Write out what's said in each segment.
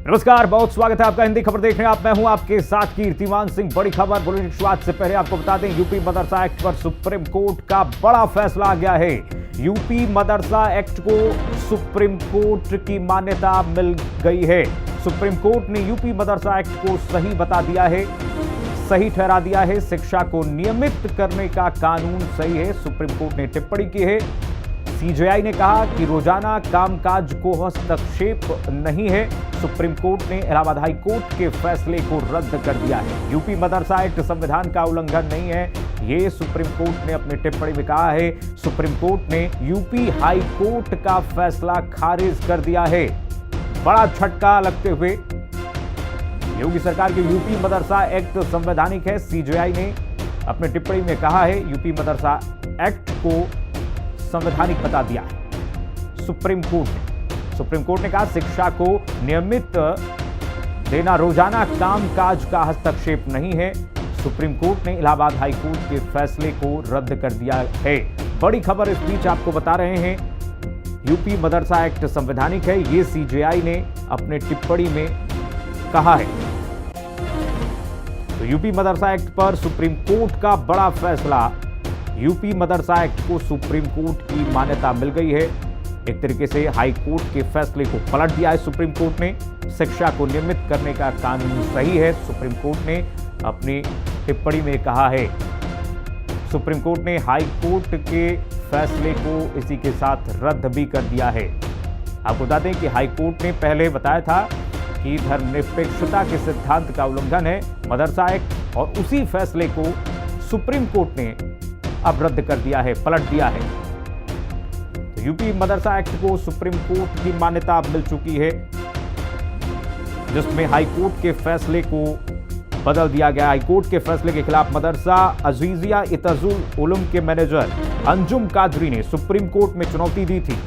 नमस्कार, बहुत स्वागत है आपका हिंदी खबर देखने। मैं हूं आपके साथ कीर्तिमान सिंह। बड़ी खबर बुलेटिन की शुरुआत से पहले आपको बता दें, यूपी मदरसा एक्ट पर सुप्रीम कोर्ट का बड़ा फैसला आ गया है। यूपी मदरसा एक्ट को सुप्रीम कोर्ट की मान्यता मिल गई है। सुप्रीम कोर्ट ने यूपी मदरसा एक्ट को सही बता दिया है, सही ठहरा दिया है। शिक्षा को नियमित करने का कानून सही है। सुप्रीम कोर्ट ने टिप्पणी की है। सीजेआई ने कहा कि रोजाना कामकाज को हस्तक्षेप नहीं है। सुप्रीम कोर्ट ने इलाहाबाद हाई कोर्ट के फैसले को रद्द कर दिया है। यूपी मदरसा एक्ट संविधान का उल्लंघन नहीं है, यह सुप्रीम कोर्ट ने अपनी टिप्पणी में कहा है। सुप्रीम कोर्ट ने यूपी हाई कोर्ट का फैसला खारिज कर दिया है। बड़ा झटका लगते हुए योगी सरकार के यूपी मदरसा एक्ट संवैधानिक है। सीजेआई ने अपनी टिप्पणी में कहा है, यूपी मदरसा एक्ट को संवैधानिक बता दिया है सुप्रीम कोर्ट ने कहा शिक्षा को नियमित देना रोजाना कामकाज का हस्तक्षेप नहीं है। सुप्रीम कोर्ट ने इलाहाबाद हाई कोर्ट के फैसले को रद्द कर दिया है। बड़ी खबर इस बीच आपको बता रहे हैं, यूपी मदरसा एक्ट संवैधानिक है, ये सीजेआई ने अपने टिप्पणी में कहा है। तो यूपी मदरसा एक्ट पर सुप्रीम कोर्ट का बड़ा फैसला। यूपी मदरसा एक्ट को सुप्रीम कोर्ट की मान्यता मिल गई है। एक तरीके से हाई कोर्ट के फैसले को पलट दिया है सुप्रीम कोर्ट ने। शिक्षा को नियमित करने का कानून सही है, सुप्रीम कोर्ट ने अपनी टिप्पणी में कहा है। सुप्रीम कोर्ट ने हाई कोर्ट के फैसले को इसी के साथ रद्द भी कर दिया है। आपको बता दें कि हाई कोर्ट ने पहले बताया था कि धर्मनिरपेक्षता के सिद्धांत का उल्लंघन है मदरसा एक्ट, और उसी फैसले को सुप्रीम कोर्ट ने अब रद्द कर दिया है, पलट दिया है। तो यूपी मदरसा एक्ट को सुप्रीम कोर्ट की मान्यता मिल चुकी है, जिसमें हाई कोर्ट के फैसले को बदल दिया गया। हाई कोर्ट के फैसले के खिलाफ मदरसा अजीजिया इतजुल उलूम के मैनेजर अंजुम कादरी ने सुप्रीम कोर्ट में चुनौती दी थी।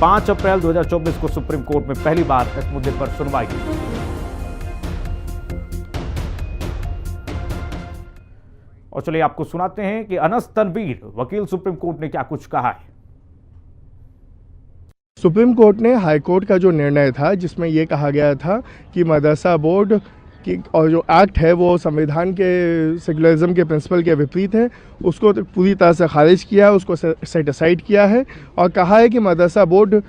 5 अप्रैल 2024 को सुप्रीम कोर्ट में पहली बार इस मुद्दे पर सुनवाई हुई। और चलिए आपको सुनाते हैं कि अनस तनवीर वकील सुप्रीम कोर्ट ने क्या कुछ कहा है। सुप्रीम कोर्ट ने हाई कोर्ट का जो निर्णय था, जिसमें यह कहा गया था कि मदरसा बोर्ड की और जो एक्ट है वो संविधान के सेकुलरिज्म के प्रिंसिपल के विपरीत है, उसको तो पूरी तरह से खारिज किया है, उसको सेट असाइड किया है और कहा है कि मदरसा बोर्ड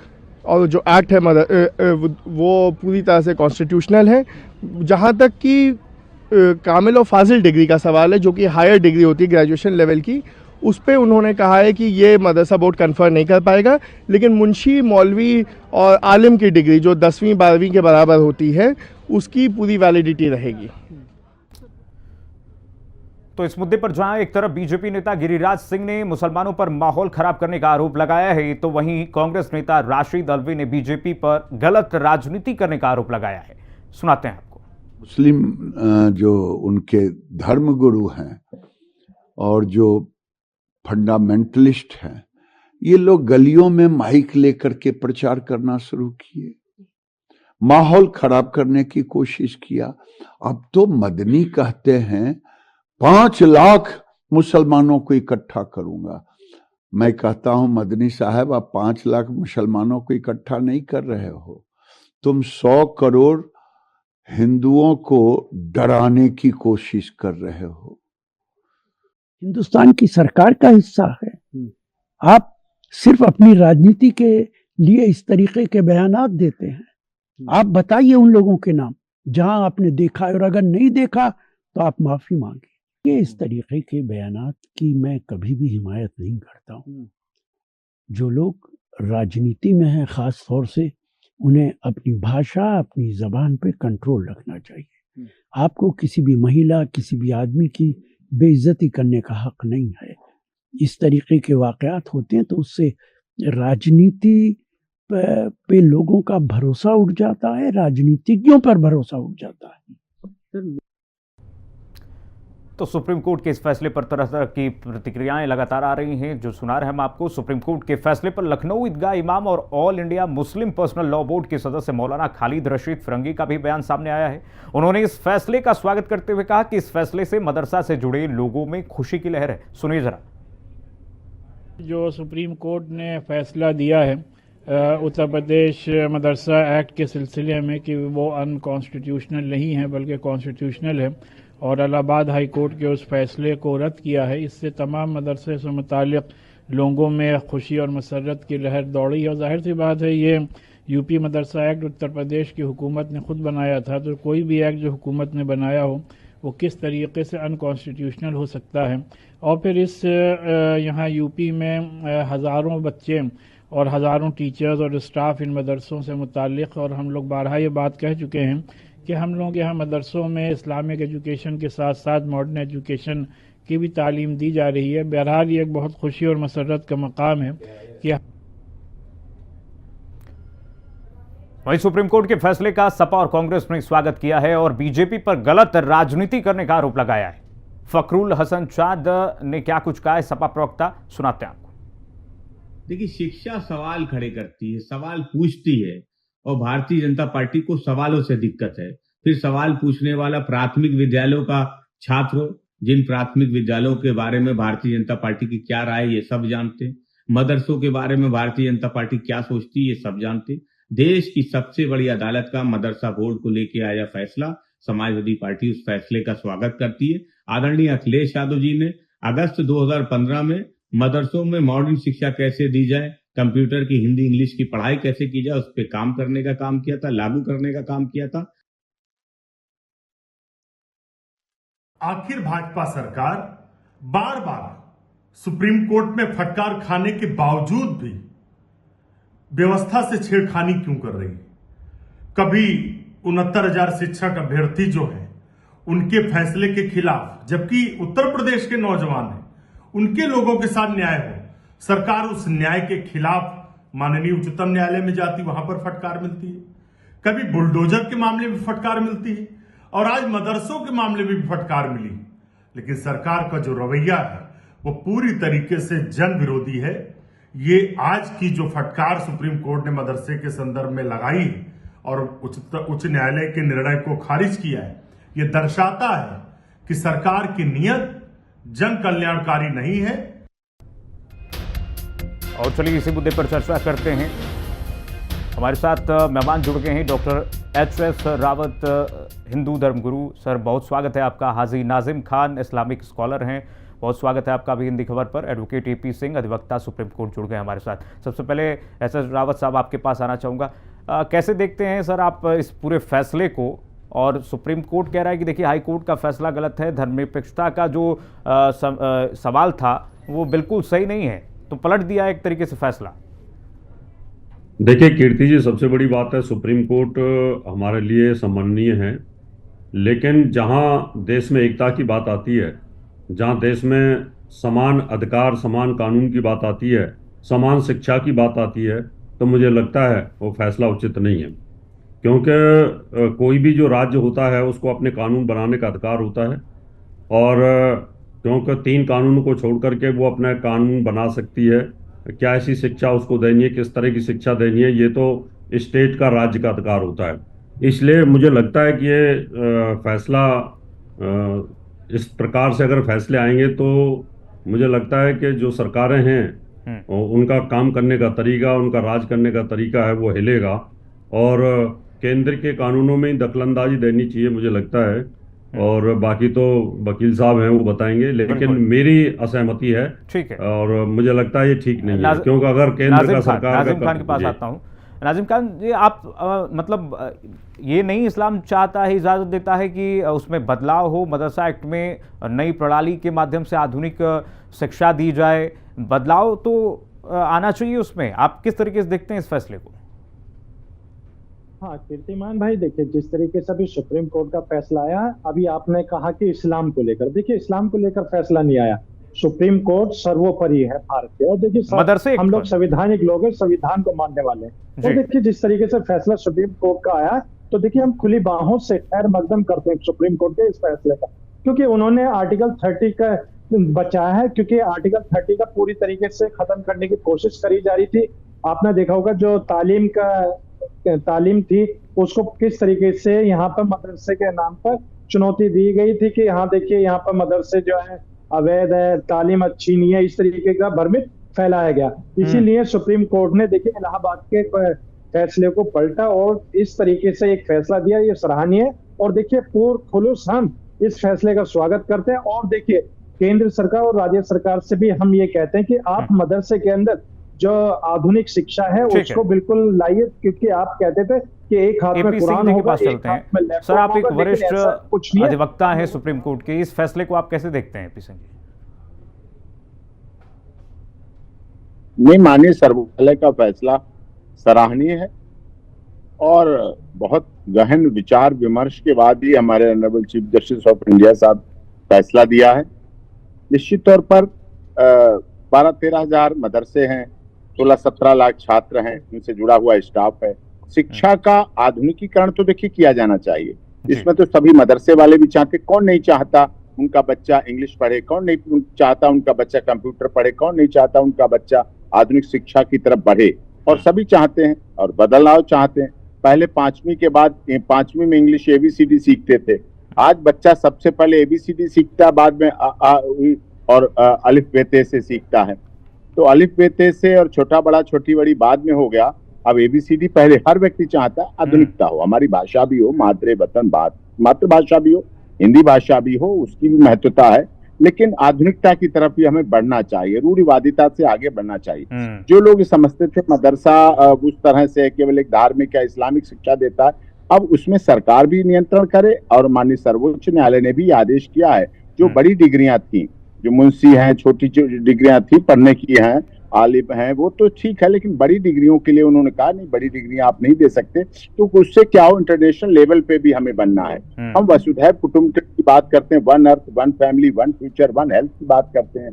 और जो एक्ट है वो पूरी तरह से कॉन्स्टिट्यूशनल है। जहाँ तक कि कामिल और फाजिल डिग्री का सवाल है, जो कि हायर डिग्री होती है ग्रेजुएशन लेवल की, उस पे उन्होंने कहा है कि ये मदरसा बोर्ड कन्फर्म नहीं कर पाएगा, लेकिन मुंशी, मौलवी और आलिम की डिग्री जो 10वीं 12वीं के बराबर होती है, उसकी पूरी वैलिडिटी रहेगी। तो इस मुद्दे पर जहां एक तरफ बीजेपी नेता गिरिराज सिंह ने मुसलमानों पर माहौल खराब करने का आरोप लगाया है, तो वहीं कांग्रेस नेता राशिद अल्वी ने बीजेपी पर गलत राजनीति करने का आरोप लगाया है। सुनाते हैं आपको। मुस्लिम जो उनके धर्म गुरु हैं और जो फंडामेंटलिस्ट हैं, ये लोग गलियों में माइक लेकर के प्रचार करना शुरू किए, माहौल खराब करने की कोशिश किया। अब तो मदनी कहते हैं 5 लाख मुसलमानों को इकट्ठा करूंगा। मैं कहता हूं मदनी साहब, आप 5 लाख मुसलमानों को इकट्ठा नहीं कर रहे हो, तुम 100 करोड़ हिंदुओं को डराने की कोशिश कर रहे हो। हिंदुस्तान की सरकार का हिस्सा है। आप सिर्फ अपनी राजनीति के लिए इस तरीके के बयानात देते हैं। आप बताइए उन लोगों के नाम जहां आपने देखा, और अगर नहीं देखा तो आप माफी मांगे। ये इस तरीके के बयानात की मैं कभी भी हिमायत नहीं करता हूं। जो लोग राजनीति में हैं, खास तौर से उन्हें अपनी भाषा, अपनी जबान पे कंट्रोल रखना चाहिए। आपको किसी भी महिला, किसी भी आदमी की बेइज्जती करने का हक नहीं है। इस तरीके के वाकयात होते हैं तो उससे राजनीति पे लोगों का भरोसा उठ जाता है, राजनीतिज्ञों पर भरोसा उठ जाता है। तो सुप्रीम कोर्ट के इस फैसले पर तरह तरह की प्रतिक्रियाएं लगातार आ रही हैं। जो सुना रहे हम आपको, सुप्रीम कोर्ट के फैसले पर लखनऊ ईदगाह इमाम और all India Muslim personal law board के सदस्य मौलाना खालिद रशीद फिरंगी का भी बयान सामने आया है। उन्होंने इस फैसले का स्वागत करते हुए कहा कि इस फैसले से मदरसा से जुड़े लोगों में खुशी की लहर है। सुनिए जरा। जो सुप्रीम कोर्ट ने फैसला दिया है उत्तर प्रदेश मदरसा एक्ट के सिलसिले में कि वो अनकॉन्स्टिट्यूशनल नहीं है बल्कि कॉन्स्टिट्यूशनल है, और इलाहाबाद हाई कोर्ट के उस फैसले को रद्द किया है। इससे तमाम मदरसे से मुताल्लिक़ लोगों में खुशी और मसरत की लहर दौड़ी है। और जाहिर सी बात है, ये यूपी मदरसा एक्ट उत्तर प्रदेश की हुकूमत ने खुद बनाया था, तो कोई भी एक्ट जो हुकूमत ने बनाया हो वो किस तरीके से अनकॉन्स्टिट्यूशनल हो सकता है। और फिर इस यहाँ यूपी में हज़ारों बच्चे और हज़ारों टीचर्स और स्टाफ इन मदरसों से मुताल्लिक़, और हम लोग बारहा ये बात कह चुके हैं कि हम लोग यहाँ मदरसों में इस्लामिक एजुकेशन के साथ साथ मॉडर्न एजुकेशन की भी तालीम दी जा रही है। बहरहाल ये एक बहुत खुशी और मसरत का मकाम है कि वहीं सुप्रीम कोर्ट के फैसले का सपा और कांग्रेस ने स्वागत किया है और बीजेपी पर गलत राजनीति करने का आरोप लगाया है। फखरुल हसन चांद ने क्या कुछ कहा है, सपा प्रवक्ता सुनाते हैं आपको। देखिए, शिक्षा सवाल खड़े करती है, सवाल पूछती है, और भारतीय जनता पार्टी को सवालों से दिक्कत है। फिर सवाल पूछने वाला प्राथमिक विद्यालयों का छात्र हो, जिन प्राथमिक विद्यालयों के बारे में भारतीय जनता पार्टी की क्या राय ये सब जानते हैं। मदरसों के बारे में भारतीय जनता पार्टी क्या सोचती है ये सब जानते हैं। देश की सबसे बड़ी अदालत का मदरसा बोर्ड को लेके आया फैसला, समाजवादी पार्टी उस फैसले का स्वागत करती है। आदरणीय अखिलेश यादव जी ने अगस्त 2015 में मदरसों में मॉडर्न शिक्षा कैसे दी जाए, कंप्यूटर की हिंदी इंग्लिश की पढ़ाई कैसे की जाए, उस पर काम करने का काम किया था, लागू करने का काम किया था। आखिर भाजपा सरकार बार बार सुप्रीम कोर्ट में फटकार खाने के बावजूद भी व्यवस्था से छेड़खानी क्यों कर रही है? कभी 69,000 शिक्षक अभ्यर्थी जो है उनके फैसले के खिलाफ, जबकि उत्तर प्रदेश के नौजवान हैं, उनके लोगों के साथ न्याय हो, सरकार उस न्याय के खिलाफ माननीय उच्चतम न्यायालय में जाती, वहां पर फटकार मिलती है। कभी बुलडोजर के मामले में फटकार मिलती है और आज मदरसों के मामले में भी फटकार मिली। लेकिन सरकार का जो रवैया है वो पूरी तरीके से जन विरोधी है। ये आज की जो फटकार सुप्रीम कोर्ट ने मदरसे के संदर्भ में लगाई है और उच्च न्यायालय के निर्णय को खारिज किया है, ये दर्शाता है कि सरकार की नीयत जन कल्याणकारी नहीं है। और चलिए इसी मुद्दे पर चर्चा करते हैं। हमारे साथ मेहमान जुड़ गए हैं डॉक्टर HS रावत, हिंदू धर्मगुरु। सर, बहुत स्वागत है आपका। हाजी नाजिम खान, इस्लामिक स्कॉलर हैं, बहुत स्वागत है आपका भी हिंदी खबर पर। एडवोकेट AP सिंह, अधिवक्ता, सुप्रीम कोर्ट जुड़ गए हमारे साथ। सबसे पहले SS रावत साहब आपके पास आना चाहूँगा। कैसे देखते हैं सर आप इस पूरे फैसले को? और सुप्रीम कोर्ट कह रहा है कि देखिए हाई कोर्ट का फैसला गलत है, धर्मनिरपेक्षता का जो सवाल था वो बिल्कुल सही नहीं है, तो पलट दिया एक तरीके से फैसला। देखिए कीर्ति जी, सबसे बड़ी बात है सुप्रीम कोर्ट हमारे लिए सम्माननीय है, लेकिन जहां देश में एकता की बात आती है, जहां देश में समान अधिकार, समान कानून की बात आती है, समान शिक्षा की बात आती है, तो मुझे लगता है वो फैसला उचित नहीं है। क्योंकि कोई भी जो राज्य होता है उसको अपने कानून बनाने का अधिकार होता है, और क्योंकि 3 कानूनों को छोड़ करके वो अपना कानून बना सकती है। क्या ऐसी शिक्षा उसको देनी है, किस तरह की शिक्षा देनी है, ये तो स्टेट का, राज्य का अधिकार होता है। इसलिए मुझे लगता है कि ये फैसला इस प्रकार से अगर फैसले आएंगे तो मुझे लगता है कि जो सरकारें हैं उनका काम करने का तरीका, उनका राज करने का तरीका है वो हिलेगा, और केंद्र के कानूनों में दखलंदाजी देनी चाहिए मुझे लगता है। और बाकी तो वकील साहब हैं वो बताएंगे, लेकिन मेरी असहमति है। ठीक है, और मुझे लगता है ये ठीक नहीं है, क्योंकि अगर केंद्र का सरकार नाजिम खान के पास आता हूँ। नाजिम खान जी, आप मतलब ये नहीं इस्लाम चाहता है, इजाज़त देता है कि उसमें बदलाव हो, मदरसा एक्ट में नई प्रणाली के माध्यम से आधुनिक शिक्षा दी जाए, बदलाव तो आना चाहिए उसमें। आप किस तरीके से देखते हैं इस फैसले को? हाँ कीर्तिमान भाई, देखिए जिस तरीके से अभी सुप्रीम कोर्ट का फैसला आया, अभी आपने कहा कि इस्लाम को लेकर, देखिए इस्लाम को लेकर फैसला नहीं आया, सुप्रीम कोर्ट सर्वोपरि है भारत के। और देखिए हम लोग संवैधानिक लोग हैं, संविधान को मानने वाले हैं। तो देखिए जिस तरीके से फैसला सुप्रीम कोर्ट का आया, तो देखिए हम खुली बाहों से खैर मकदम करते हैं सुप्रीम कोर्ट के इस फैसले का, क्योंकि उन्होंने आर्टिकल 30 का बचाया है, क्योंकि आर्टिकल 30 का पूरी तरीके से खत्म करने की कोशिश करी जा रही थी। आपने देखा होगा जो तालीम थी उसको किस तरीके से यहाँ पर मदरसे के नाम पर चुनौती दी गई थी कि यहाँ देखिए यहाँ पर मदरसे जो है अवैध है, तालीम अच्छी नहीं है, इस तरीके का भ्रमित फैलाया गया। इसीलिए सुप्रीम कोर्ट ने देखिए इलाहाबाद के फैसले को पलटा और इस तरीके से एक फैसला दिया, ये सराहनीय है। और देखिए पूर्ण खुलूस हम इस फैसले का स्वागत करते हैं। और देखिए केंद्र सरकार और राज्य सरकार से भी हम ये कहते हैं कि आप मदरसे के अंदर जो आधुनिक शिक्षा है उसको बिल्कुल लाइए, क्योंकि आप कहते थे कि एक हाथ में कुरान होगा, एक हाथ में लैपटॉप। सर, आप एक होगा, लेकिन ऐसा कुछ वरिष्ठ नहीं है। अधिवक्ता हैं सुप्रीम कोर्ट के, इस फैसले को आप कैसे देखते हैं, पी सिंह जी? नहीं, माननीय सर्वोच्च का फैसला सराहनीय है और बहुत गहन विचार विमर्श के बाद ही हमारे honourable chief justice of India साहब फैसला दिया है। निश्चित तौर पर 12-13 हजार मदरसे हैं, 16-17 लाख छात्र हैं, उनसे जुड़ा हुआ स्टाफ है। शिक्षा का आधुनिकीकरण तो देखिए किया जाना चाहिए, इसमें तो सभी मदरसे वाले भी चाहते, कौन नहीं चाहता उनका बच्चा इंग्लिश पढ़े, कौन नहीं चाहता उनका बच्चा कंप्यूटर पढ़े, कौन नहीं चाहता उनका बच्चा आधुनिक शिक्षा की तरफ बढ़े, और सभी चाहते हैं और बदलाव चाहते हैं। पहले 5वीं के बाद 5वीं में इंग्लिश ABCD सीखते थे, आज बच्चा सबसे पहले ABCD सीखता, बाद में और अलिफ बे ते से सीखता है। तो अलिफ बे ते से और छोटा बड़ा छोटी बड़ी बाद में हो गया, अब ABCD पहले हर व्यक्ति चाहता है आधुनिकता हो, हमारी भाषा भी हो, मातृभाषा भी हो, हिंदी भाषा भी हो, उसकी भी महत्वता है, लेकिन आधुनिकता की तरफ भी हमें बढ़ना चाहिए, रूढ़िवादिता से आगे बढ़ना चाहिए। जो लोग समझते थे मदरसा उस तरह से केवल एक धार्मिक या इस्लामिक शिक्षा देता है, अब उसमें सरकार भी नियंत्रण करे। और माननीय सर्वोच्च न्यायालय ने भी आदेश किया है, जो बड़ी डिग्रियां थी, जो मुंशी हैं, छोटी डिग्रियां थी पढ़ने की हैं, आलिम हैं, वो तो ठीक है, लेकिन बड़ी डिग्रियों के लिए उन्होंने कहा नहीं, बड़ी डिग्रियां आप नहीं दे सकते। तो उससे क्या हो, इंटरनेशनल लेवल पे भी हमें बनना है। हम वसुधैव कुटुंब की बात करते हैं, 1 अर्थ 1 फैमिली 1 फ्यूचर 1 हेल्थ की बात करते हैं।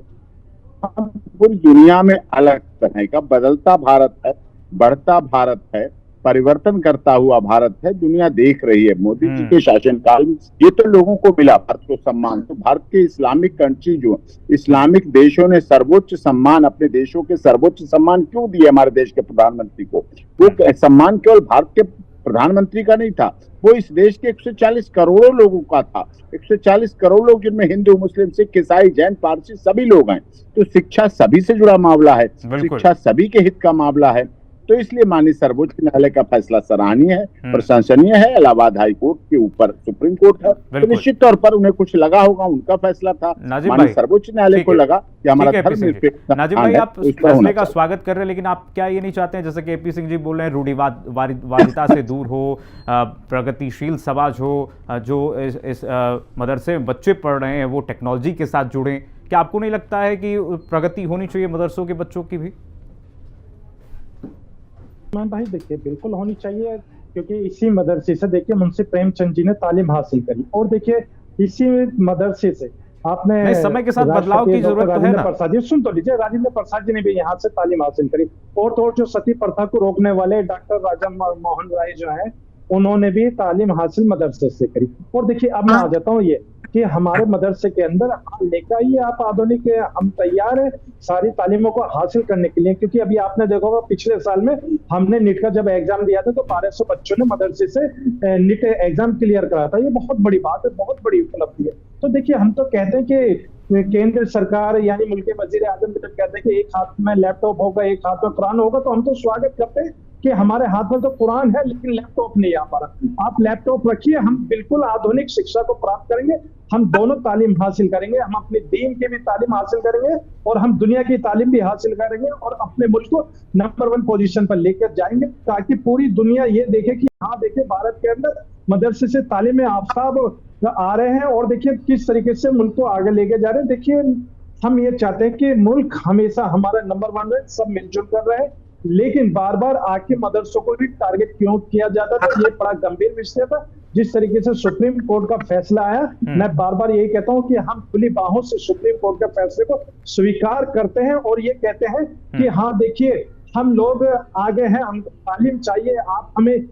हम पूरी दुनिया में अलग तरह का बदलता भारत है, बढ़ता भारत है, परिवर्तन करता हुआ भारत है, दुनिया देख रही है। मोदी जी के शासनकाल में ये तो लोगों को मिला भारत को सम्मान, तो भारत के इस्लामिक कंट्री जो इस्लामिक देशों ने सर्वोच्च सम्मान, अपने देशों के सर्वोच्च सम्मान क्यों दिए हमारे देश के प्रधानमंत्री को? वो सम्मान केवल भारत के प्रधानमंत्री का नहीं था, वो इस देश के 140 करोड़ों लोगों का था। 140 करोड़ लोग, जिनमें हिंदू, मुस्लिम, सिख, ईसाई, जैन, पारसी सभी लोग हैं। तो शिक्षा सभी से जुड़ा मामला है, शिक्षा सभी के हित का मामला है। तो इसलिए माननीय सर्वोच्च न्यायालय का फैसला सराहनीय है, प्रशंसनीय है। इलाहाबाद हाई कोर्ट के ऊपर सुप्रीम कोर्ट है, तो निश्चित तौर पर उन्हें कुछ लगा होगा, उनका फैसला था। माननीय सर्वोच्च न्यायालय को लगा कि हमारा धर्मनिरपेक्ष। नाजिम भाई, आप फैसले का स्वागत कर रहे हैं, लेकिन आप क्या ये नहीं चाहते हैं, जैसे कि AP सिंह जी बोल रहे हैं, रूढ़िवादिता से दूर हो, प्रगतिशील समाज हो, जो इस मदरसे में बच्चे पढ़ रहे हैं वो टेक्नोलॉजी के साथ जुड़ें? क्या आपको नहीं लगता है कि प्रगति होनी चाहिए मदरसों के बच्चों की भी? भाई देखिए बिल्कुल होनी चाहिए, क्योंकि इसी मदरसे से देखिए मुंशी प्रेमचंद जी ने तालीम हासिल करी, और देखिए इसी मदरसे से आपने समय के साथ बदलाव की जरूरत तो है ना। प्रसाद जी, सुन तो लीजिए, राजेंद्र प्रसाद जी ने भी यहाँ से तालीम हासिल करी, और तो जो सती प्रथा को रोकने वाले डॉक्टर राजा मोहन राय जो है, उन्होंने भी तालीम हासिल मदरसे से करी। और देखिए अब मैं आ जाता हूँ ये कि हमारे मदरसे के अंदर लेकर आइए आप आधुनिक, हम तैयार हैं सारी तालीमों को हासिल करने के लिए। क्योंकि अभी आपने देखा होगा पिछले साल में हमने नीट का जब एग्जाम दिया था तो 1200 बच्चों ने मदरसे से नीट एग्जाम क्लियर करा था। ये बहुत बड़ी बात है, बहुत बड़ी उपलब्धि है। तो देखिए हम तो कहते हैं कि केंद्र सरकार यानी मुल्क के वजीर आजम जब कहते हैं कि एक हाथ में लैपटॉप होगा, एक हाथ में कुरान होगा, तो हम तो स्वागत करते हैं कि हमारे हाथ में तो कुरान है लेकिन लैपटॉप नहीं आ पा रहा। आप लैपटॉप रखिए, हम बिल्कुल आधुनिक शिक्षा को प्राप्त करेंगे, हम दोनों तालीम हासिल करेंगे, हम अपने दीन की भी तालीम हासिल करेंगे और हम दुनिया की तालीम भी हासिल करेंगे, और अपने मुल्क को नंबर 1 पोजीशन पर लेकर जाएंगे, ताकि पूरी दुनिया ये देखे कि हाँ देखिए भारत के अंदर मदरसे से तालीम आफ्ताब आ रहे हैं, और देखिए किस तरीके से मुल्क को आगे लेके जा रहे हैं। देखिए हम ये चाहते हैं कि मुल्क हमेशा हमारा नंबर 1 रहे, सब मिलजुल कर रहे हैं, लेकिन बार बार आके मदरसों को भी टारगेट क्यों किया जाता था, ये बड़ा गंभीर विषय था। जिस तरीके से सुप्रीम कोर्ट का फैसला आया, मैं बार बार यही कहता हूं कि हम खुली बाहों से सुप्रीम कोर्ट के फैसले को स्वीकार करते हैं और ये कहते हैं कि हाँ देखिए हम लोग आगे हैं, हमको तालीम चाहिए, आप हमें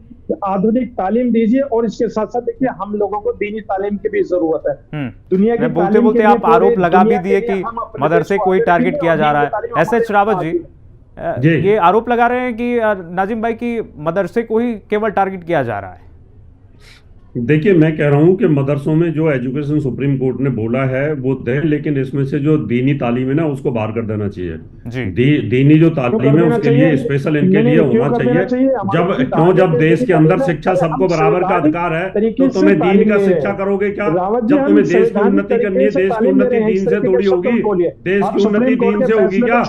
आधुनिक तालीम दीजिए, और इसके साथ साथ देखिए हम लोगों को दीनी तालीम की भी जरूरत है। दुनिया की बोलते बोलते आप आरोप लगा भी दिए कि मदरसे को ही टारगेट किया जा रहा है। SH रावत जी ये आरोप लगा रहे हैं कि नाजिम भाई की मदरसे को ही केवल टारगेट किया जा रहा है। देखिए, मैं कह रहा हूं कि मदरसों में जो एजुकेशन सुप्रीम कोर्ट ने बोला है वो दें, लेकिन इसमें से जो दीनी तालीम है ना उसको बाहर कर देना चाहिए। जी दीनी जो तालीम है उसके लिए स्पेशल इनके लिए होना चाहिए। जब देश के अंदर शिक्षा सबको बराबर का अधिकार है तो तुम्हें दीन का शिक्षा करोगे क्या? जब तुम्हें देश की उन्नति करनी है, देश की उन्नति दीन से थोड़ी होगी। देश की उन्नति दीन से होगी क्या?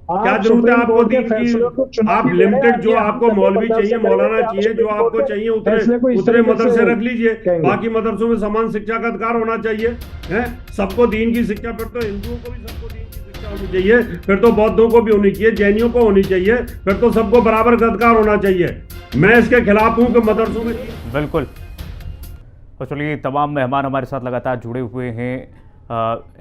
क्या जरूरत है आपको दीन की? आप लिमिटेड जो आपको मौलवी चाहिए, मौलाना चाहिए, जो आपको चाहिए उतने मदरसे रख लीजिए। बाकी मदरसों में समान शिक्षा का अधिकार होना चाहिए। है सबको दीन की शिक्षा, फिर तो हिंदुओं को भी सबको दीन की शिक्षा होनी चाहिए, फिर तो बौद्धों को भी होनी चाहिए, जैनियों को होनी चाहिए, फिर तो सबको बराबर का अधिकार होना चाहिए। मैं इसके खिलाफ हूं कि मदरसों में। बिल्कुल। तो चलिए, तमाम मेहमान हमारे साथ लगातार जुड़े हुए हैं।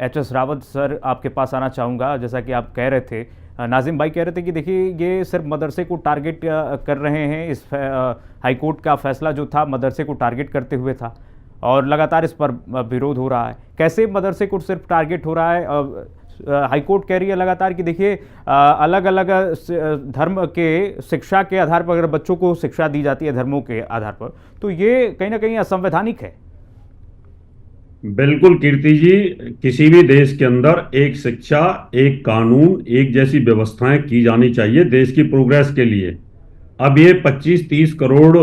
HS रावत सर, आपके पास आना चाहूँगा। जैसा कि आप कह रहे थे, नाजिम भाई कह रहे थे कि देखिए ये सिर्फ मदरसे को टारगेट कर रहे हैं। इस हाईकोर्ट का फैसला जो था मदरसे को टारगेट करते हुए था और लगातार इस पर विरोध हो रहा है। कैसे मदरसे को सिर्फ टारगेट हो रहा है? हाईकोर्ट कह रही है लगातार कि देखिए अलग अलग धर्म के शिक्षा के आधार पर अगर बच्चों को शिक्षा दी जाती है धर्मों के आधार पर, तो ये कहीं ना कहीं असंवैधानिक है। बिल्कुल कीर्ति जी, किसी भी देश के अंदर एक शिक्षा, एक कानून, एक जैसी व्यवस्थाएं की जानी चाहिए देश की प्रोग्रेस के लिए। अब ये 25-30 करोड़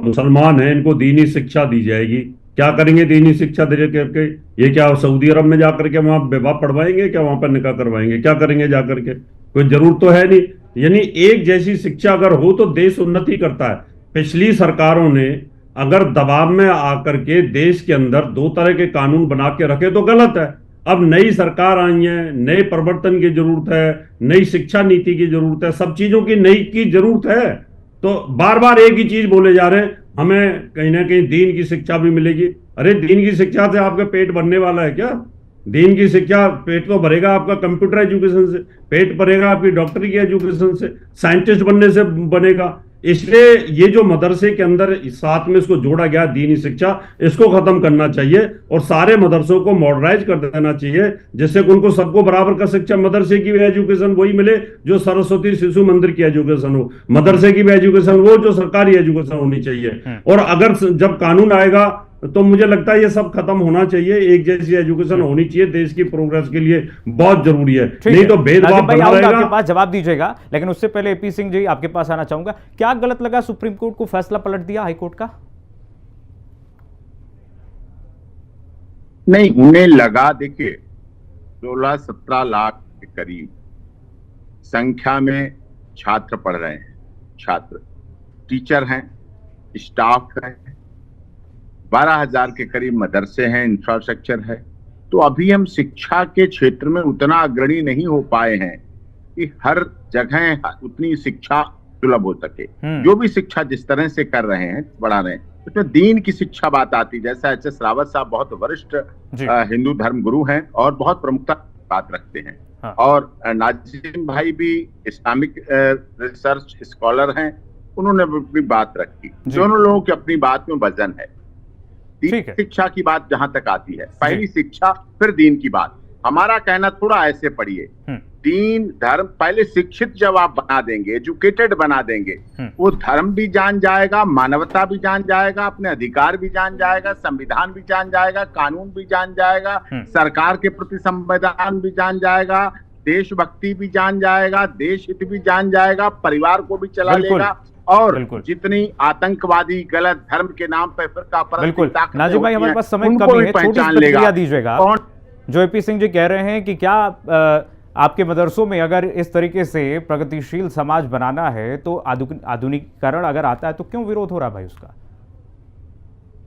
मुसलमान हैं, इनको दीनी शिक्षा दी जाएगी। क्या करेंगे दीनी शिक्षा दे करके? ये क्या सऊदी अरब में जाकर के वहां विवाह पढ़वाएंगे? क्या वहां पर निकाह करवाएंगे? क्या करेंगे जाकर के? कोई जरूरत तो है नहीं। यानी एक जैसी शिक्षा अगर हो तो देश उन्नति करता है। पिछली सरकारों ने अगर दबाव में आकर के देश के अंदर दो तरह के कानून बना के रखे तो गलत है। अब नई सरकार आई है, नए परिवर्तन की जरूरत है, नई शिक्षा नीति की जरूरत है, सब चीजों की नई की जरूरत है। तो बार बार एक ही चीज बोले जा रहे हैं, हमें कहीं ना कहीं दीन की शिक्षा भी मिलेगी। अरे दीन की शिक्षा से आपका पेट भरने वाला है क्या? दीन की शिक्षा, पेट तो भरेगा आपका कंप्यूटर एजुकेशन से, पेट भरेगा आपकी डॉक्टरी की एजुकेशन से, साइंटिस्ट बनने से बनेगा। इसलिए ये जो मदरसे के अंदर साथ में इसको जोड़ा गया दीनी शिक्षा, इसको खत्म करना चाहिए और सारे मदरसों को मॉडर्नाइज कर देना चाहिए, जिससे कि उनको सबको बराबर का शिक्षा, मदरसे की भी एजुकेशन वही मिले जो सरस्वती शिशु मंदिर की एजुकेशन हो, मदरसे की भी एजुकेशन वो जो सरकारी एजुकेशन होनी चाहिए। और अगर जब कानून आएगा तो मुझे लगता है ये सब खत्म होना चाहिए। एक जैसी एजुकेशन होनी चाहिए, देश की प्रोग्रेस के लिए बहुत जरूरी है। नहीं तो भेदभाव बना रहेगा। आपके पास जवाब दीजिएगा, लेकिन उससे पहले AP सिंह जी आपके पास आना चाहूंगा। क्या गलत लगा सुप्रीम कोर्ट को फैसला पलट दिया हाईकोर्ट का? नहीं, उन्हें लगा, देखिए 16-17 लाख के करीब संख्या में छात्र पढ़ रहे हैं, छात्र, टीचर हैं, स्टाफ है, 12,000 के करीब मदरसे हैं, इंफ्रास्ट्रक्चर है। तो अभी हम शिक्षा के क्षेत्र में उतना अग्रणी नहीं हो पाए हैं कि हर जगह उतनी शिक्षा सुलभ हो सके। जो भी शिक्षा जिस तरह से कर रहे हैं, बढ़ा रहे हैं, उसमें दीन की शिक्षा बात आती। जैसा HS रावत साहब बहुत वरिष्ठ हिंदू धर्म गुरु हैं और बहुत प्रमुखता बात रखते हैं। हाँ। और नाजिम भाई भी इस्लामिक रिसर्च स्कॉलर हैं, उन्होंने भी बात रखी। दोनों लोगों की अपनी बात में वजन है। दीन शिक्षा की बात जहां तक आती है, पहली शिक्षा फिर दीन की बात। हमारा कहना थोड़ा ऐसे पढ़िए, दीन धर्म पहले शिक्षित जब आप बना देंगे, एजुकेटेड बना देंगे, वो धर्म भी जान जाएगा, मानवता भी जान जाएगा, अपने अधिकार भी जान जाएगा, संविधान भी जान जाएगा, कानून भी जान जाएगा, सरकार के प्रति संवेदन भी जान जाएगा, देशभक्ति भी जान जाएगा, देश हित भी जान जाएगा, परिवार को भी चला लेगा। और जितनी आतंकवादी गलत धर्म के नाम पर फिरका परस्त नाजिम भाई, हमारे पास समय कमी है, छोटी प्रतिक्रिया दीजिएगा। जो AP सिंह जी कह रहे हैं कि क्या आपके मदरसों में अगर इस तरीके से प्रगतिशील समाज बनाना है तो आधुनिकीकरण अगर आता है तो क्यों विरोध हो रहा है भाई उसका?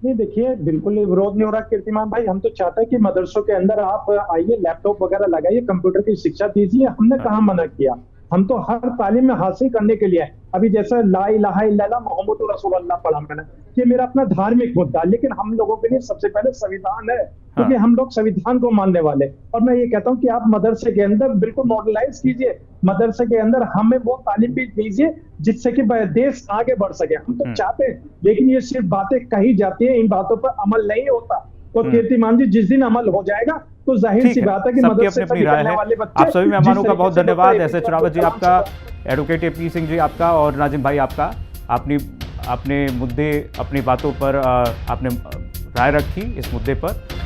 नहीं, देखिए बिल्कुल विरोध नहीं हो रहा कीर्तिमान भाई। हम तो चाहते हैं कि मदरसों के अंदर आप आइए, लैपटॉप वगैरह लगाइए, कंप्यूटर की शिक्षा दीजिए। हमने कहाँ मना किया? हम तो हर तालीम में हासिल करने के लिए, अभी जैसे ला इलाहा इल्लल्लाह मुहम्मदुर रसूलुल्लाह पढ़ा मैंने, ये मेरा अपना धार्मिक मुद्दा, लेकिन हम लोगों के लिए सबसे पहले संविधान है, क्योंकि हम लोग संविधान को मानने वाले। और मैं ये कहता हूँ कि आप मदरसे के अंदर बिल्कुल मॉडर्नाइज कीजिए, मदरसे के अंदर हमें वो तालीम भी दीजिए जिससे कि देश आगे बढ़ सके। हम तो चाहते हैं, लेकिन ये सिर्फ बातें कही जाती है, इन बातों पर अमल नहीं होता। तो कीर्तिमान जी, जिस दिन अमल हो जाएगा तो जाहिर सी बात है कि मदरसे से निकलने वाले बच्चे। आप सभी मेहमानों का बहुत धन्यवाद। HS रावत जी आपका, एडवोकेट AP सिंह जी आपका और नाजिम भाई आपका। अपने मुद्दे, अपनी बातों पर आपने राय रखी इस मुद्दे पर।